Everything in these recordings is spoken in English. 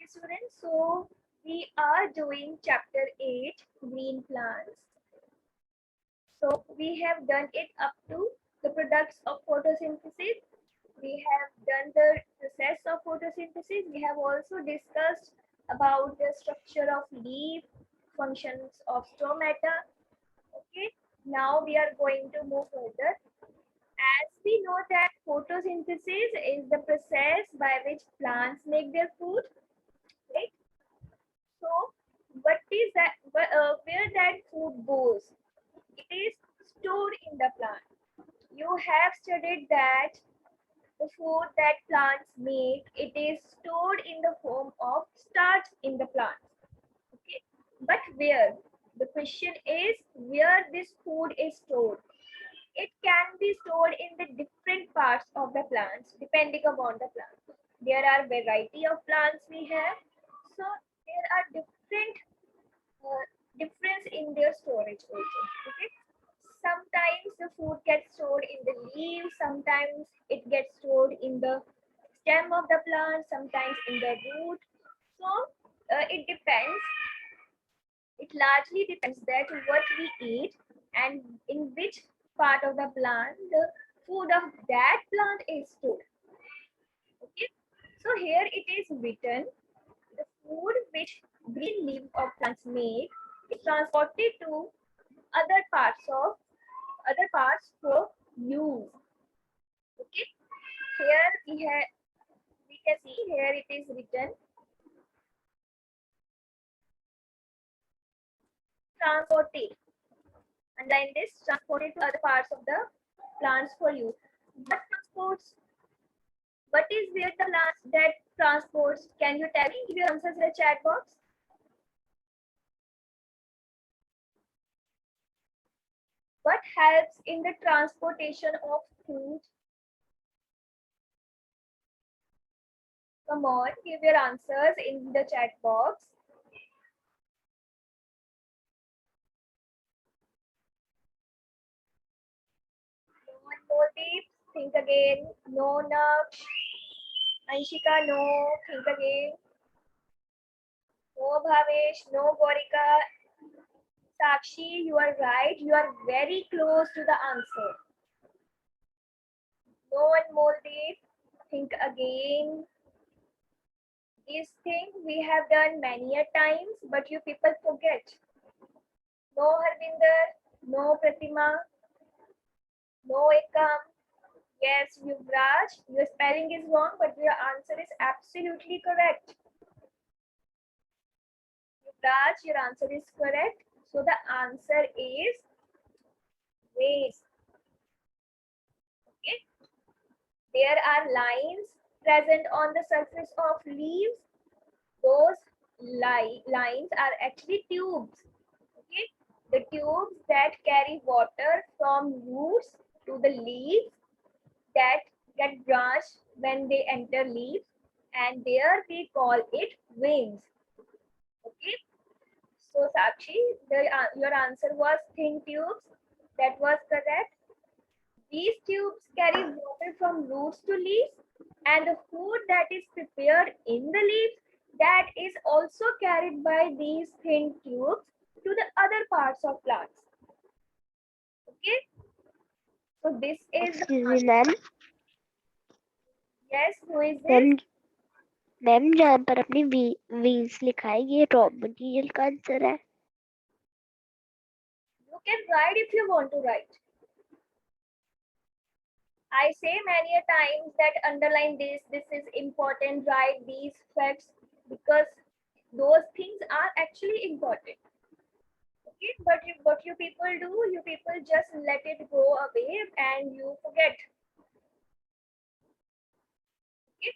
students. So we are doing chapter 8, green plants. So we have done it up to the products of photosynthesis. We have done the process of photosynthesis. We have also discussed about the structure of leaf, functions of stomata. Okay, now we are going to move further. As we know that photosynthesis is the process by which plants make their food, right? So, what is that? Where that food goes? It is stored in the plant. You have studied that the food that plants make, it is stored in the form of starch in the plant. Okay, but where? The question is where this food is stored. It can be stored in the different parts of the plants depending upon the plant. There are variety of plants we have, so there are uh, difference in their storage also. Okay, sometimes the food gets stored in the leaves, sometimes it gets stored in the stem of the plant, sometimes in the root. So it depends. It largely depends that what we eat and in which part of the plant the food of that plant is stored. Okay, so here it is written the food which green leaves of plants make is transported to other parts of other parts for use. Okay, here we can see here it is written transported. Underline this, transported to other parts of the plants for use. What transports? What is where the plants that transports? Can you tell me? Give your answers in the chat box. What helps in the transportation of food? Come on, give your answers in the chat box. No one more deep. Think again. No, Naksh. Anshika, no. Think again. No, Bhavesh. No, Gorika. Sakshi, you are right. You are very close to the answer. No one more deep. Think again. These things we have done many a times, but you people forget. No Harvinder, no Pratima, no Ekam. Yes, Yuvraj, your spelling is wrong, but your answer is absolutely correct. Yuvraj, your answer is correct. So the answer is waste. Okay. There are lines present on the surface of leaves. Those lines are actually tubes. Okay, the tubes that carry water from roots to the leaves that get branched when they enter leaves, and there we call it veins. Okay, so Sakshi, your answer was thin tubes. That was correct. These tubes carry water from roots to leaves, and the food that is prepared in the leaves that is also carried by these thin tubes to the other parts of plants. Okay, so this is the Excuse me, ma'am yes. Who is this? Ma'am जहाँ पर अपनी वीन्स लिखा है ये raw material का answer है. You can write if you want to write. I say many a times that underline this. This is important. Write these facts because those things are actually important. Okay, but what you people do, you people just let it go away and you forget. Okay.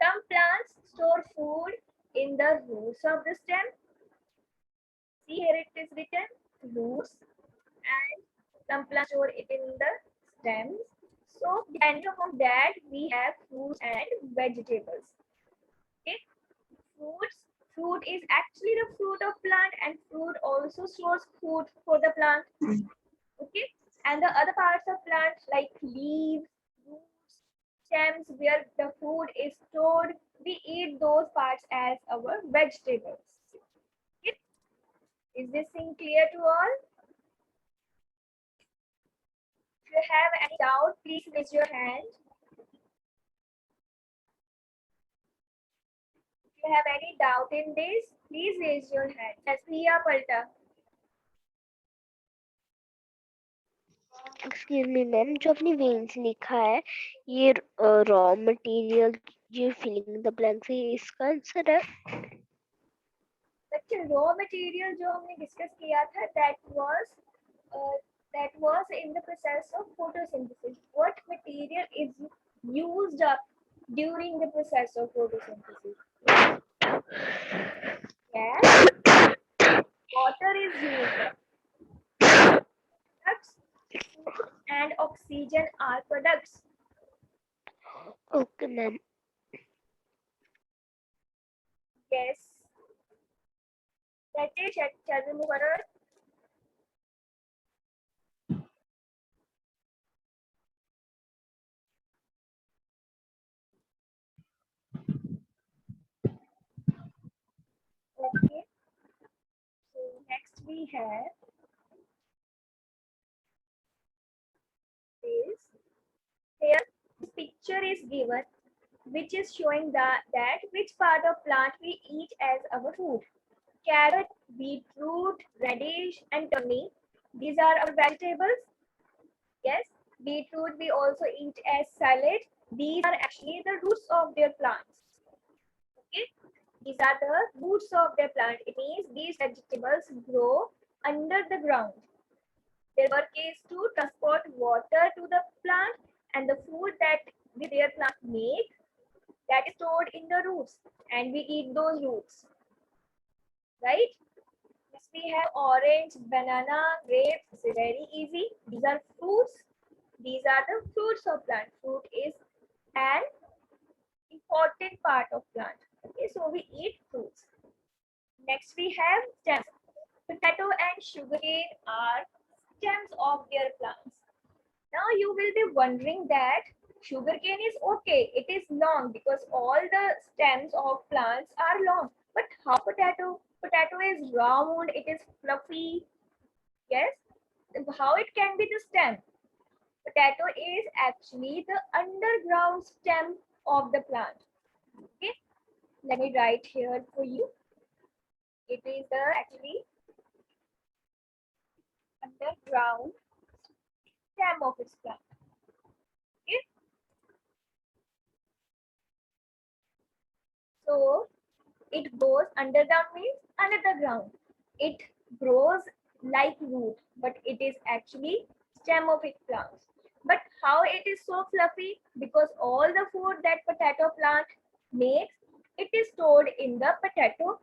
Some plants store food in the roots of the stem. See here it is written roots, and some plants store it in the stems. So depending upon that, we have fruits and vegetables. Okay, fruit is actually the fruit of plant, and fruit also stores food for the plant. Okay, and the other parts of plants like leaves, roots, stems where the food is stored. We eat those parts as our vegetables. Okay. Is this thing clear to all? If you have any doubt, please raise your hand. If you have any doubt in this, please raise your hand. Yes, Priya Palta. Excuse me ma'am, जो अपनी veins लिखा है ये raw material, ये filling the blanks है, इसका answer है? बच्चे रॉ मटेरियल जो हमने डिस्कस किया था that was in the process of photosynthesis. What material is used up during the process of photosynthesis? Yes, water is used up. Products, food and oxygen are products. Okay ma'am. Yes. That's it. Shall we move forward? Okay. So next we have is here this picture is given which is showing that which part of plant we eat as our food. Carrot, beetroot, radish and turnip. These are our vegetables. Yes, beetroot we also eat as salad. These are actually the roots of their plants. Okay, these are the roots of their plant. It means these vegetables grow under the ground. Their work is to transport water to the plant, and the food that their plant make, that is stored in the roots, and we eat those roots, right? Yes, we have orange, banana, grapes. It's very easy. These are fruits. These are the fruits of plant. Fruit is an important part of plant. Okay, so we eat fruits. Next we have stems. Potato and sugarcane are stems of their plants. Now you will be wondering that sugarcane is okay, it is long because all the stems of plants are long. But how potato? Potato is round, it is fluffy. Yes, how it can be the stem? Potato is actually the underground stem of the plant. Okay, let me write here for you. It is the actually underground stem of its plant. Okay, so it goes underground means under the ground. It grows like root, but it is actually stem of its plants. But how it is so fluffy? Because all the food that potato plant makes, it is stored in the potato.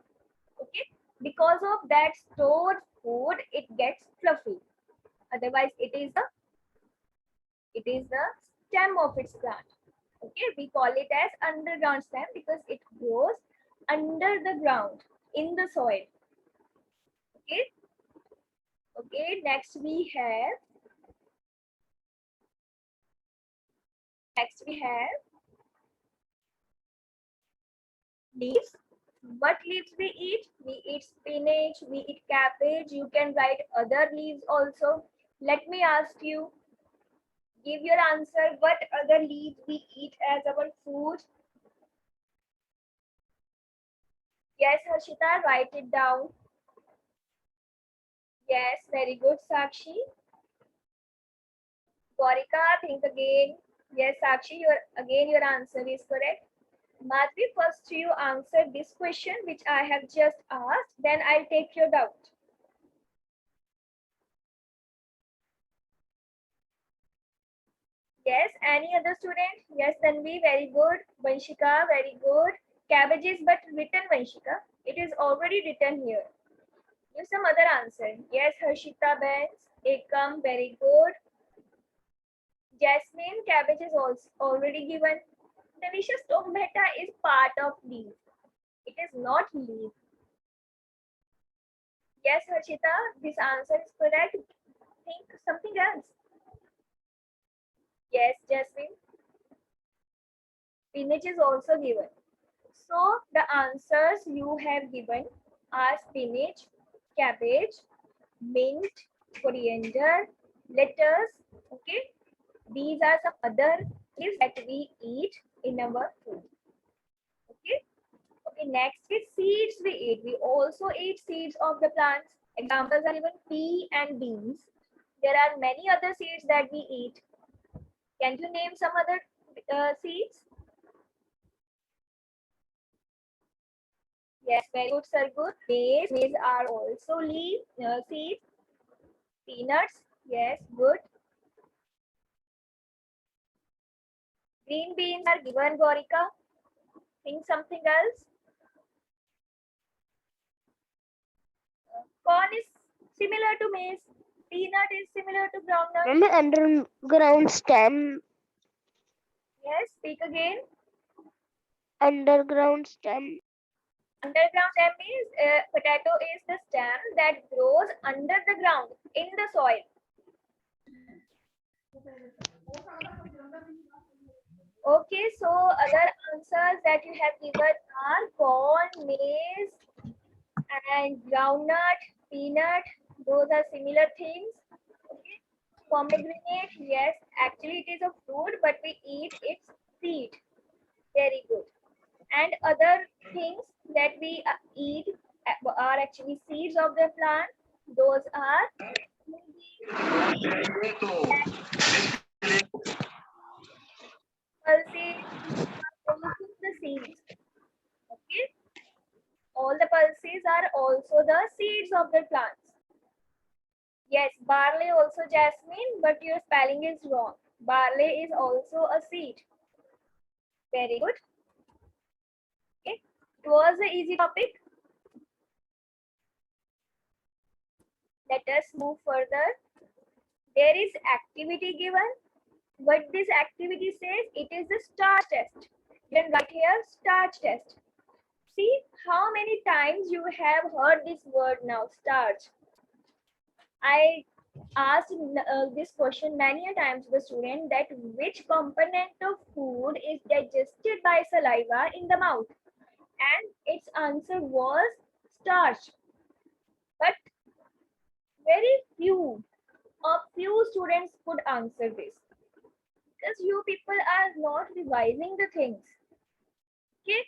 Okay, because of that stored food, it gets fluffy. Otherwise, it is the stem of its plant. Okay, we call it as underground stem because it grows under the ground in the soil. Okay, okay, next we have leaves. What leaves we eat? We eat spinach, we eat cabbage. You can write other leaves also. Let me ask you, give your answer. What other leaves we eat as our food? Yes, Harshita, write it down. Yes, very good, Sakshi. Gorika, think again. Yes, Sakshi, your answer is correct. Madhvi, first you answer this question which I have just asked, then I'll take your doubt. Yes, any other student? Yes, Tanvi, very good. Vanshika, very good. Cabbages, but written Vanshika. It is already written here. Give some other answer. Yes, Harshita Benz, Ekam, very good. Jasmine, cabbage is also already given. Tanisha, tomato is part of leaf. It is not leaf. Yes, Harshita, this answer is correct. Think something else. Yes, Jasmine. Spinach is also given. So the answers you have given are spinach, cabbage, mint, coriander, lettuce. Okay, these are some other things that we eat in our food. Okay. Okay, next is seeds we eat. We also eat seeds of the plants. Examples are given pea and beans. There are many other seeds that we eat. Can you name some other seeds? Yes, very good, sir. Good. Maize. Maize are also leaf seeds. Peanuts. Yes, good. Green beans are given, Gorika. Think something else. Corn is similar to maize. Peanut is similar to groundnut. Remember underground stem? Yes, speak again. Underground stem. Underground stem means potato is the stem that grows under the ground in the soil. Okay, so other answers that you have given are corn, maize, and groundnut, peanut. Those are similar things. Okay. Pomegranate, yes, actually it is a fruit, but we eat its seed. Very good. And other things that we eat are actually seeds of the plant. Those are pulses, also the seeds. Okay, all the pulses are also the seeds of the plants. Yes, barley also, Jasmine, but your spelling is wrong. Barley is also a seed. Very good. Okay, it was an easy topic. Let us move further. There is activity given. What this activity says, it is the starch test. You can write here starch test. See how many times you have heard this word now, starch. I asked this question many a times to the student that which component of food is digested by saliva in the mouth, and its answer was starch. But very few, a few students could answer this because you people are not revising the things. Okay,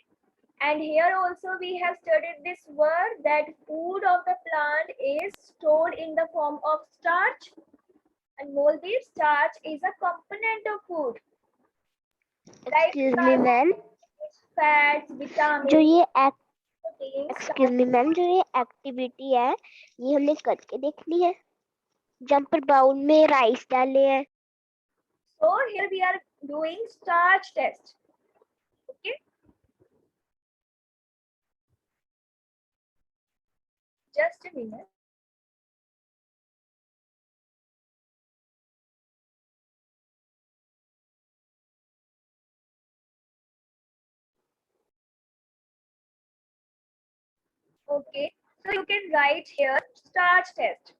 and here also we have studied this word that food of the plant is stored in the form of starch. And Moldeep, starch is a component of food. Like Excuse me, ma'am. fats, जो vitamins, ये proteins, excuse me ma'am, जो ये activity है ये हमने करके देखनी है जहाँ पर बाउल में राइस डाले हैं. So here we are doing starch test. Okay. Just a minute. Okay. So you can write here starch test.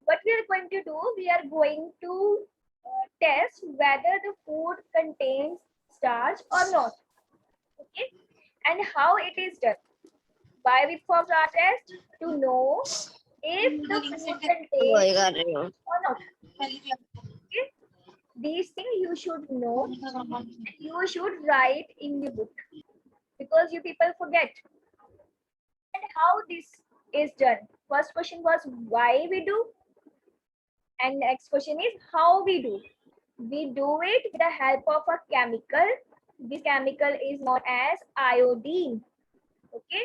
What we are going to do, we are going to test whether the food contains starch or not. Okay. And how it is done. Why we perform starch test? To know if the food contains or not. Okay. These things you should know. You should write in the book because you people forget. And how this is done. First question was why we do, and next question is how we do. We do it with the help of a chemical. This chemical is known as iodine. Okay,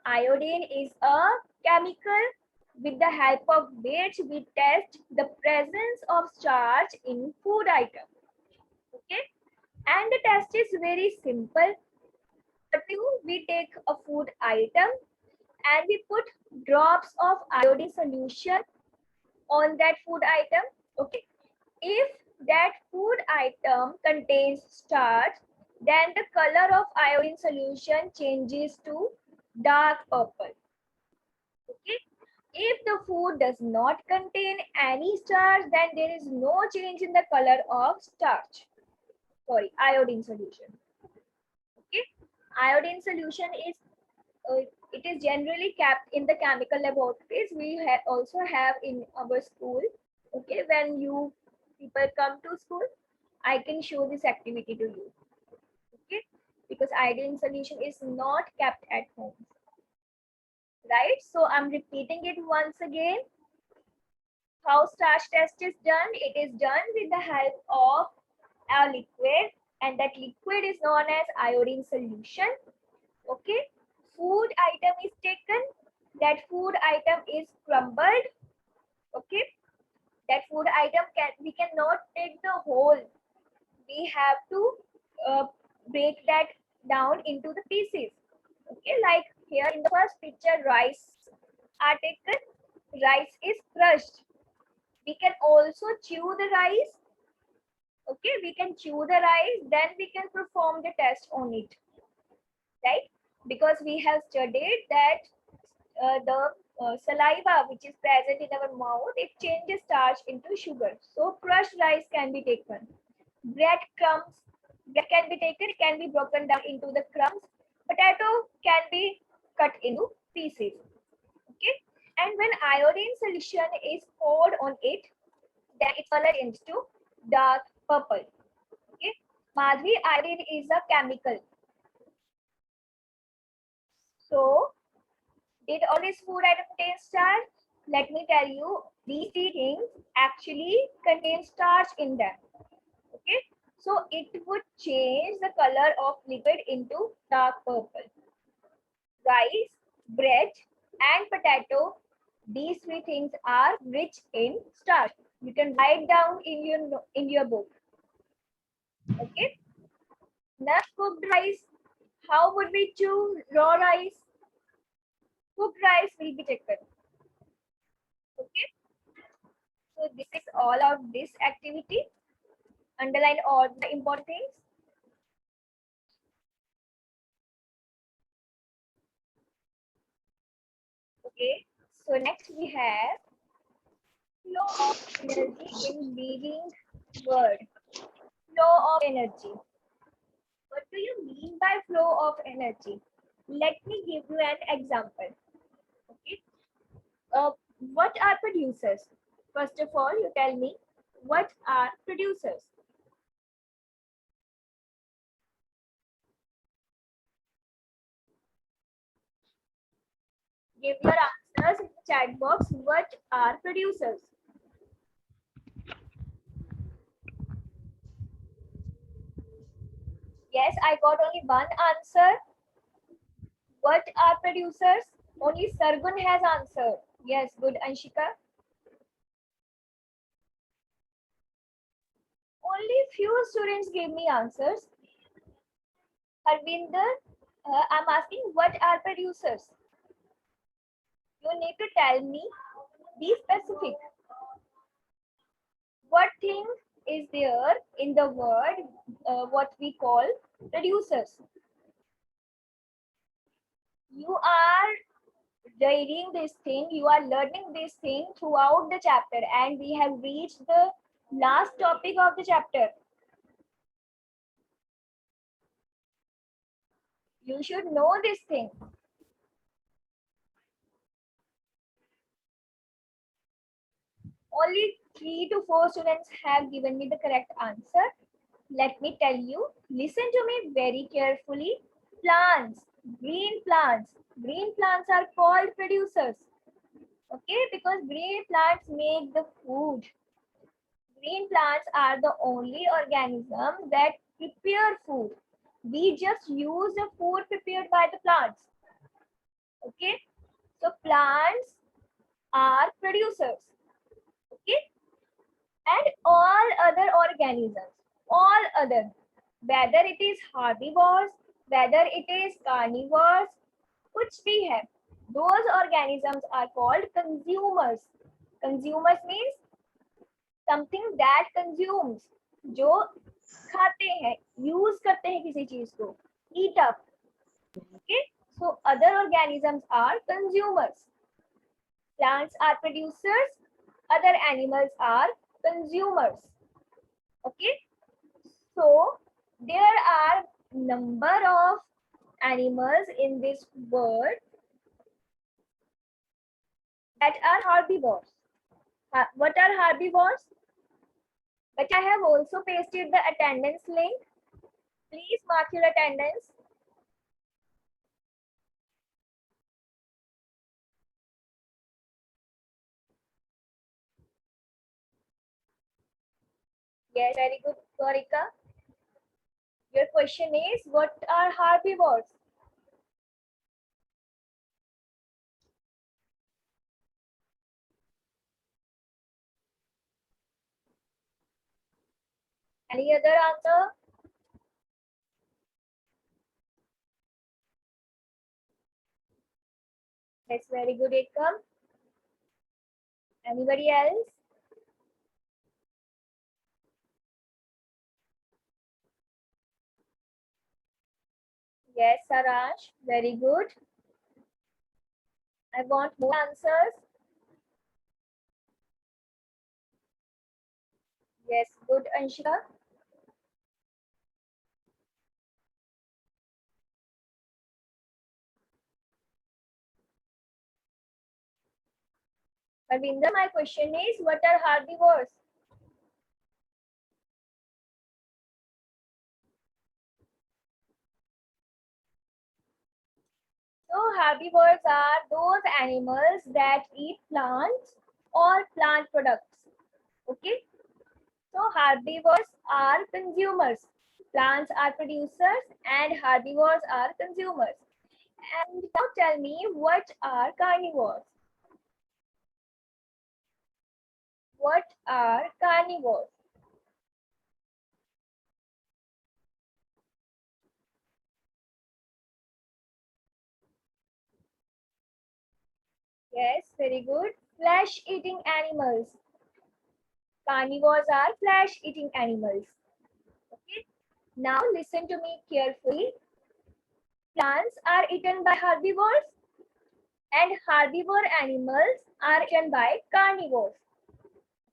iodine is a chemical with the help of which we test the presence of starch in food item. Okay, and the test is very simple. We take a food item and we put drops of iodine solution on that food item. Okay, if that food item contains starch, then the color of iodine solution changes to dark purple. Okay, if the food does not contain any starch, then there is no change in the color of starch. Sorry, iodine solution. Iodine solution is it is generally kept in the chemical laboratories. We also have in our school. Okay, when you people come to school, I can show this activity to you. Okay, because iodine solution is not kept at home, right? So I'm repeating it once again. How starch test is done? It is done with the help of a liquid, and that liquid is known as iodine solution. Okay, food item is taken. That food item is crumbled. Okay, that food item we cannot take the whole. We have to uh, break that down into the pieces. Okay, like here in the first picture, rice are taken. Rice is crushed. We can also chew the rice. Okay, we can chew the rice, then we can perform the test on it, right? Because we have studied that the saliva which is present in our mouth, it changes starch into sugar. So crushed rice can be taken. Bread crumbs, bread can be taken, it can be broken down into the crumbs. Potato can be cut into pieces. Okay, and when iodine solution is poured on it, then it's colored into dark purple. Okay, Madhvi, iodine is a chemical. So did all these food items contain starch? Let me tell you, these three things actually contain starch in them. Okay, so it would change the color of liquid into dark purple. Rice, bread, and potato, these three things are rich in starch. You can write down in your book. Okay, not cooked rice. How would we choose raw rice? Cooked rice will be taken. Okay, so this is all of this activity. Underline all the important things. Okay, so next we have flow of energy in living world. Flow of energy. What do you mean by flow of energy? Let me give you an example. Okay, what are producers? First of all, you tell me what are producers? Give your answers in the chat box. What are producers? Yes, I got only one answer. What are producers? Only Sargun has answered. Yes, good, Anshika. Only few students gave me answers. Harvinder, I'm asking what are producers? You need to tell me, be specific. What thing is there in the word, what we call producers? You are reading this thing, you are learning this thing throughout the chapter, and we have reached the last topic of the chapter. You should know this thing. Only 3 to 4 students have given me the correct answer. Let me tell you, listen to me very carefully. Plants, green plants. Green plants are called producers. Okay, because green plants make the food. Green plants are the only organism that prepare food. We just use the food prepared by the plants. Okay, so plants are producers. Okay, and all other organisms, all other, whether it is herbivores, whether it is carnivores, which we have, those organisms are called consumers. Consumers means something that consumes, जो खाते हैं, use करते हैं किसी चीज को, eat up. Okay, so other organisms are consumers. Plants are producers, other animals are consumers. Okay, so there are number of animals in this world that are herbivores. What are herbivores? But I have also pasted the attendance link. Please mark your attendance. Yes, very good, Gorika. Your question is, what are herbivores? Any other answer? That's very good, Ekam. Anybody else? Yes, Saransh, very good. I want more answers. Yes, good, Anshika. Ravinder, my question is, what are herbivores? So herbivores are those animals that eat plants or plant products. Okay. So herbivores are consumers. Plants are producers and herbivores are consumers. And now tell me, what are carnivores? What are carnivores? Yes, very good. Flesh-eating animals. Carnivores are flesh-eating animals. Okay. Now listen to me carefully. Plants are eaten by herbivores and herbivore animals are eaten by carnivores.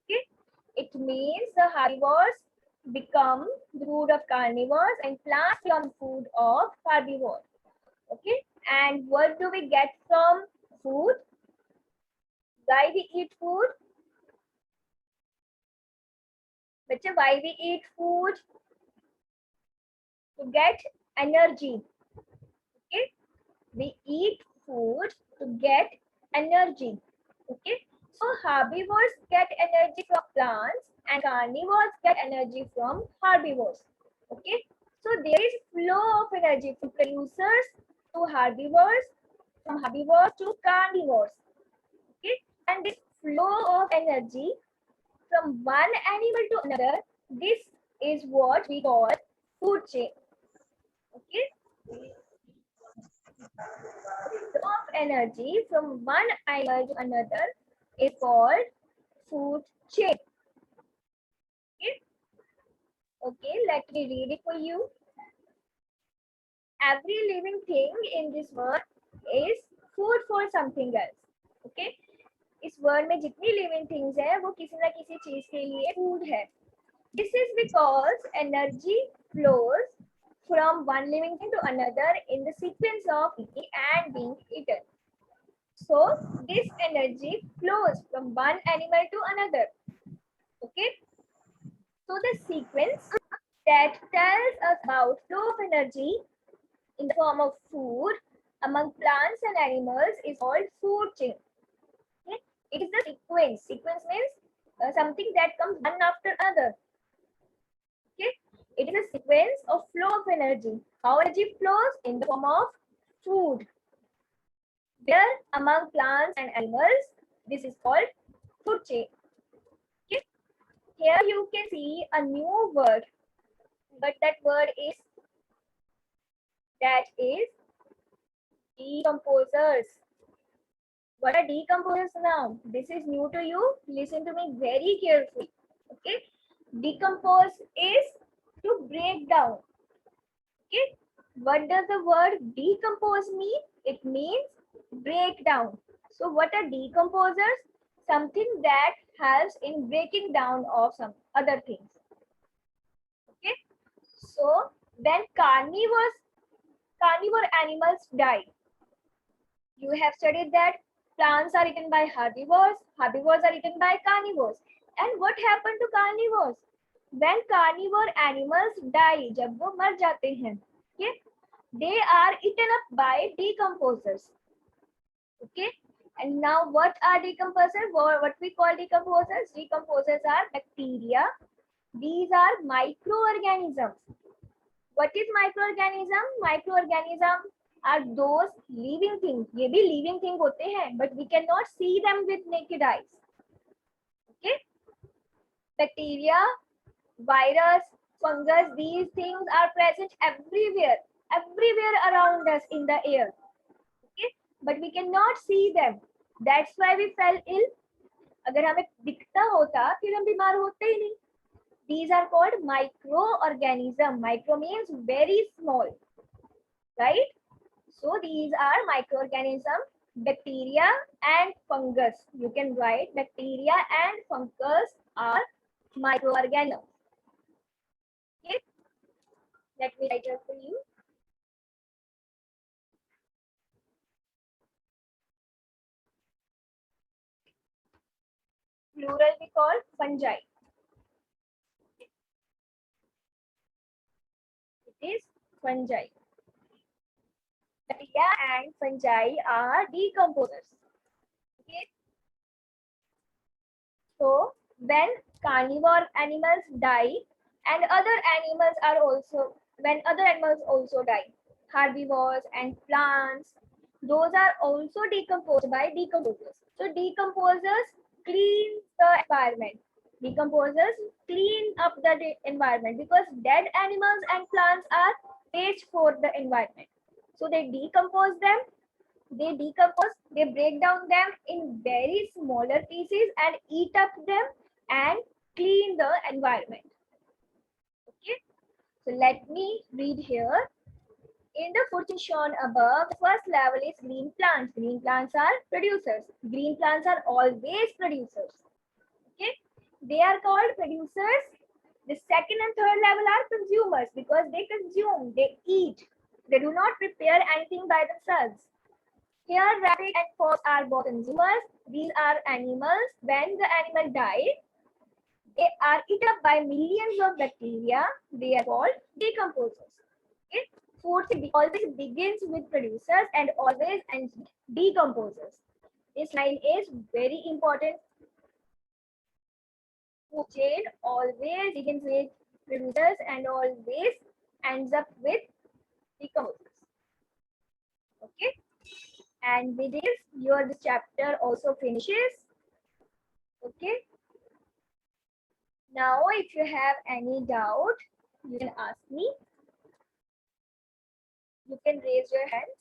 Okay. It means the herbivores become the food of carnivores and plants become food of herbivores. Okay. And what do we get from food? Why we eat food? Bacha, why we eat food? To get energy. Okay. We eat food to get energy. Okay. So herbivores get energy from plants and carnivores get energy from herbivores. Okay. So there is flow of energy from producers to herbivores, from herbivores to carnivores. Okay. And this flow of energy from one animal to another, this is what we call food chain. Okay. Flow of energy from one animal to another is called food chain. Okay. Okay, let me read it for you. Every living thing in this world is food for something else. Okay. इस world में जितनी living things है वो किसी ना किसी चीज के लिए फूड है. This is because energy flows from one living thing to another in the sequence of eating and being eaten. So this energy flows from one animal to another. Okay. So the sequence that tells us about flow of energy in the form of food among plants and animals is called food chain. Okay? It is the sequence. Sequence means something that comes one after another. Okay? It is a sequence of flow of energy. How energy flows in the form of food. Where among plants and animals, this is called food chain. Okay? Here you can see a new word, but that word is decomposers. What are decomposers now? This is new to you. Listen to me very carefully. Okay. Decompose is to break down. Okay. What does the word decompose mean? It means break down. So what are decomposers? Something that helps in breaking down of some other things. Okay. So then carnivores carnivore animals die. You have studied that plants are eaten by herbivores, herbivores are eaten by carnivores. And what happened to carnivores? When carnivore animals die, जब वो मर जाते हैं, okay, they are eaten up by decomposers. Okay, and now what are decomposers? What we call decomposers? Decomposers are bacteria. These are microorganisms. What is microorganism? Microorganism are those living things. ये भी living thing होते हैं, but we cannot see them with naked eyes. Okay? Bacteria, virus, fungus, these things are present everywhere around us in the air. Okay? But we cannot see them. That's why we fell ill. अगर हमें दिखता होता फिर हम बीमार होते ही नहीं. These are called microorganism. Micro means very small, right? So these are microorganism, bacteria and fungus. You can write bacteria and fungus are microorganisms. Okay, let me write it for you. Plural we call fungi. It is fungi. Bacteria and fungi are decomposers. Okay. So when carnivore animals die and other animals are also, when other animals also die, herbivores and plants, those are also decomposed by decomposers. So decomposers clean the environment. Decomposers clean up the environment because dead animals and plants are waste for the environment. So they decompose them, they break down them in very smaller pieces and eat up them and clean the environment. Okay, so let me read here. In the footage shown above, the first level is green plants. Green plants are producers. Green plants are always producers. Okay, they are called producers. The second and third level are consumers because they consume, they eat. They do not prepare anything by themselves. Here, rabbit and fox are both consumers. These are animals. When the animal dies, they are eaten up by millions of bacteria. They are called decomposers. Okay? Food always begins with producers and always ends with decomposers. This line is very important. Food chain always begins with producers and always ends up with decomposers. Okay? And with this, this chapter also finishes. Okay. Now, if you have any doubt, you can ask me. You can raise your hands.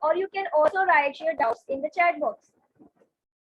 Or you can also write your doubts in the chat box.